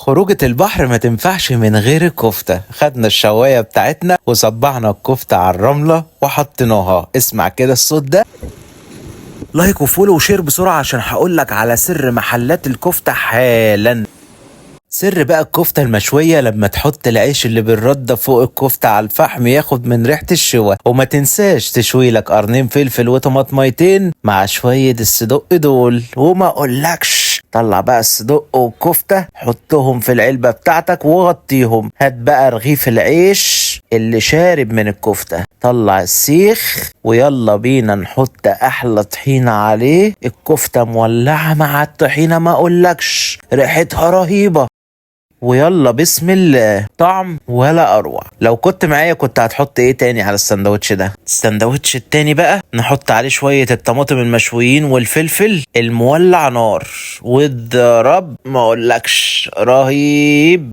خروجة البحر ما تنفعش من غير الكفتة. خدنا الشواية بتاعتنا وصبعنا الكفتة على الرملة وحطيناها. اسمع كده الصوت ده. لايك وفولو وشير بسرعة عشان هقولك على سر محلات الكفتة حالا. سر بقى الكفتة المشوية لما تحط العيش اللي بالردة فوق الكفتة على الفحم ياخد من ريحة الشوى، وما تنساش تشوي لك قرنين فلفل وطماطميتين مع شوية الصدق دول. وما اقولكش طلع بقى الصدق والكفتة حطهم في العلبة بتاعتك وغطيهم. هات بقى رغيف العيش اللي شارب من الكفتة، طلع السيخ ويلا بينا نحط احلى طحينة عليه. الكفتة مولعة مع الطحينة ما اقولكش ريحتها رهيبة. ويلا بسم الله، طعم ولا اروع. لو كنت معايا كنت هتحط ايه تاني على السندوتش ده؟ السندوتش التاني بقى نحط عليه شوية الطماطم المشويين والفلفل المولع نار، والضرب ما اقولكش رهيب.